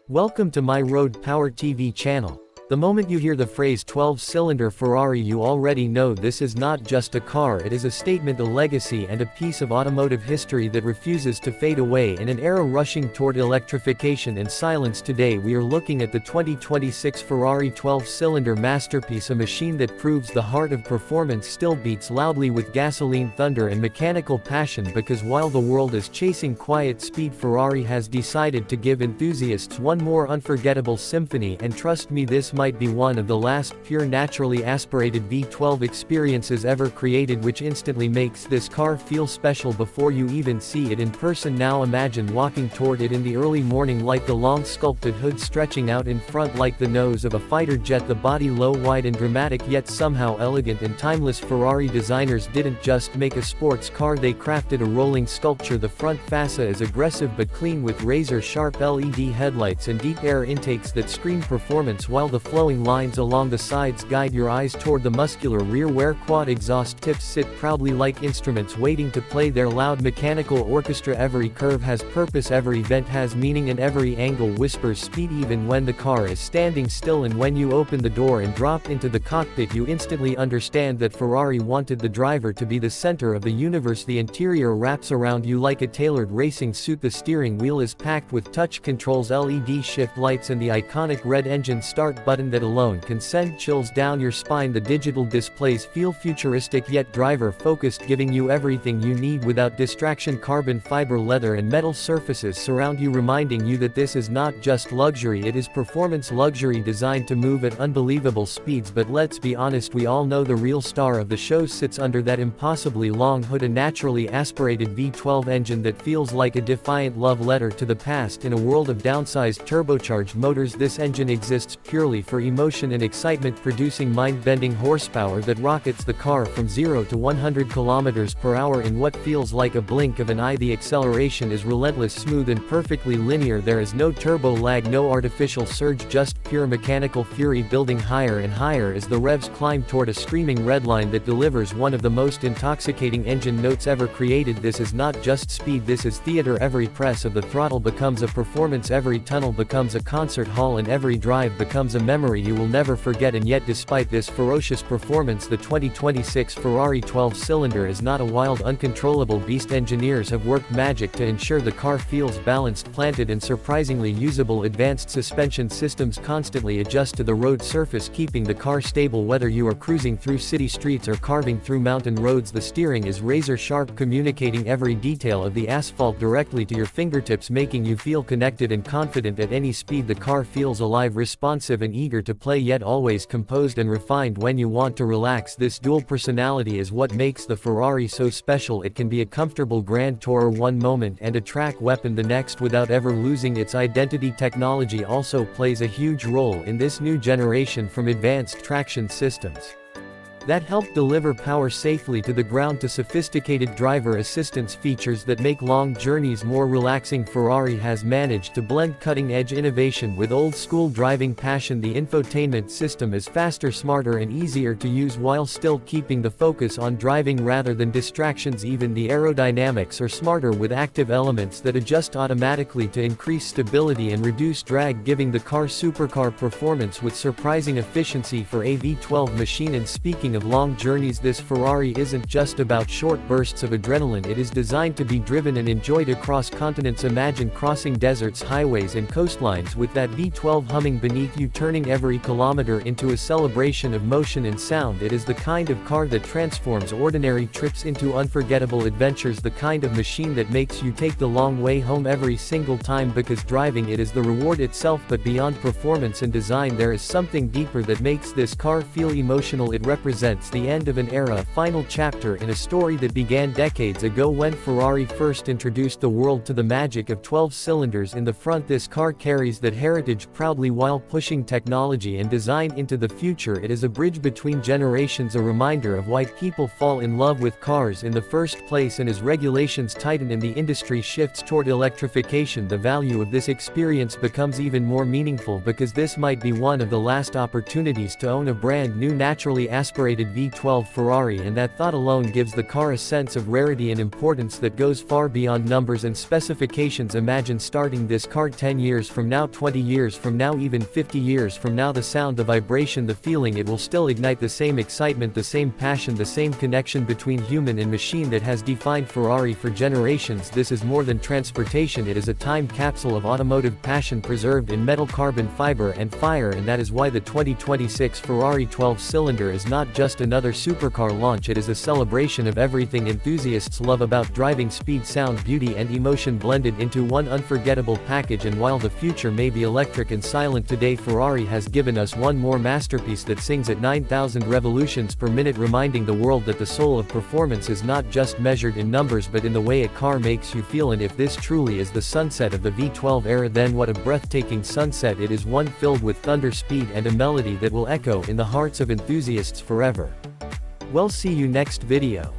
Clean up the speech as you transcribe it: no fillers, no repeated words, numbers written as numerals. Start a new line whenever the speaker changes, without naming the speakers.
Welcome to my Road Power TV channel. The moment you hear the phrase 12-cylinder Ferrari, you already know this is not just a car, it is a statement, a legacy and a piece of automotive history that refuses to fade away in an era rushing toward electrification and silence. Today we are looking at the 2026 Ferrari 12-cylinder masterpiece, a machine that proves the heart of performance still beats loudly with gasoline thunder and mechanical passion, because while the world is chasing quiet speed, Ferrari has decided to give enthusiasts one more unforgettable symphony, and trust me, this might be one of the last pure naturally aspirated V12 experiences ever created, which instantly makes this car feel special before you even see it in person. Now imagine walking toward it in the early morning light, the long sculpted hood stretching out in front like the nose of a fighter jet, the body low, wide and dramatic yet somehow elegant and timeless. Ferrari designers didn't just make a sports car, they crafted a rolling sculpture. The front fascia is aggressive but clean, with razor-sharp LED headlights and deep air intakes that scream performance, while the flowing lines along the sides guide your eyes toward the muscular rear, where quad exhaust tips sit proudly like instruments waiting to play their loud mechanical orchestra. Every curve has purpose, every vent has meaning, and every angle whispers speed even when the car is standing still. And when you open the door and drop into the cockpit, you instantly understand that Ferrari wanted the driver to be the center of the universe. The interior wraps around you like a tailored racing suit. The steering wheel is packed with touch controls, LED shift lights and the iconic red engine start button that alone can send chills down your spine. The digital displays feel futuristic yet driver-focused, giving you everything you need without distraction. Carbon fiber, leather and metal surfaces surround you, reminding you that this is not just luxury, it is performance luxury designed to move at unbelievable speeds. But let's be honest, we all know the real star of the show sits under that impossibly long hood, a naturally aspirated V12 engine that feels like a defiant love letter to the past. In a world of downsized turbocharged motors, this engine exists purely for emotion and excitement, producing mind-bending horsepower that rockets the car from 0 to 100 kilometers per hour in what feels like a blink of an eye. The acceleration is relentless, smooth and perfectly linear. There is no turbo lag, no artificial surge, just pure mechanical fury, building higher and higher as the revs climb toward a screaming redline that delivers one of the most intoxicating engine notes ever created. This is not just speed, this is theater. Every press of the throttle becomes a performance, every tunnel becomes a concert hall, and every drive becomes a memory you will never forget. And yet, despite this ferocious performance, the 2026 Ferrari 12-cylinder is not a wild, uncontrollable beast. Engineers have worked magic to ensure the car feels balanced, planted and surprisingly usable. Advanced suspension systems constantly adjust to the road surface, keeping the car stable whether you are cruising through city streets or carving through mountain roads. The steering is razor-sharp, communicating every detail of the asphalt directly to your fingertips, making you feel connected and confident at any speed. The car feels alive, responsive and eager to play, yet always composed and refined when you want to relax. This dual personality is what makes the Ferrari so special. It can be a comfortable grand tourer one moment and a track weapon the next without ever losing its identity. Technology also plays a huge role in this new generation, from advanced traction systems that help deliver power safely to the ground to sophisticated driver assistance features that make long journeys more relaxing. Ferrari has managed to blend cutting-edge innovation with old-school driving passion. The infotainment system is faster, smarter and easier to use while still keeping the focus on driving rather than distractions. Even the aerodynamics are smarter, with active elements that adjust automatically to increase stability and reduce drag, giving the car supercar performance with surprising efficiency for a V12 machine. And speaking of long journeys, this Ferrari isn't just about short bursts of adrenaline, it is designed to be driven and enjoyed across continents. Imagine crossing deserts, highways and coastlines with that V12 humming beneath you, turning every kilometer into a celebration of motion and sound. It is the kind of car that transforms ordinary trips into unforgettable adventures, the kind of machine that makes you take the long way home every single time, because driving it is the reward itself. But beyond performance and design, there is something deeper that makes this car feel emotional. It represents the end of an era, a final chapter in a story that began decades ago when Ferrari first introduced the world to the magic of 12 cylinders in the front. This car carries that heritage proudly while pushing technology and design into the future. It is a bridge between generations, a reminder of why people fall in love with cars in the first place, and as regulations tighten and the industry shifts toward electrification, the value of this experience becomes even more meaningful, because this might be one of the last opportunities to own a brand new naturally aspirated accelerated V12 Ferrari, and that thought alone gives the car a sense of rarity and importance that goes far beyond numbers and specifications. Imagine starting this car 10 years from now, 20 years from now, even 50 years from now. The sound, the vibration, the feeling, it will still ignite the same excitement, the same passion, the same connection between human and machine that has defined Ferrari for generations. This is more than transportation, it is a time capsule of automotive passion preserved in metal, carbon fiber and fire, and that is why the 2026 Ferrari 12-cylinder is not just another supercar launch, it is a celebration of everything enthusiasts love about driving: speed, sound, beauty and emotion blended into one unforgettable package. And while the future may be electric and silent today, Ferrari has given us one more masterpiece that sings at 9,000 revolutions per minute, reminding the world that the soul of performance is not just measured in numbers but in the way a car makes you feel. And if this truly is the sunset of the V12 era, then what a breathtaking sunset it is, one filled with thunder, speed and a melody that will echo in the hearts of enthusiasts forever. Well, see you next video.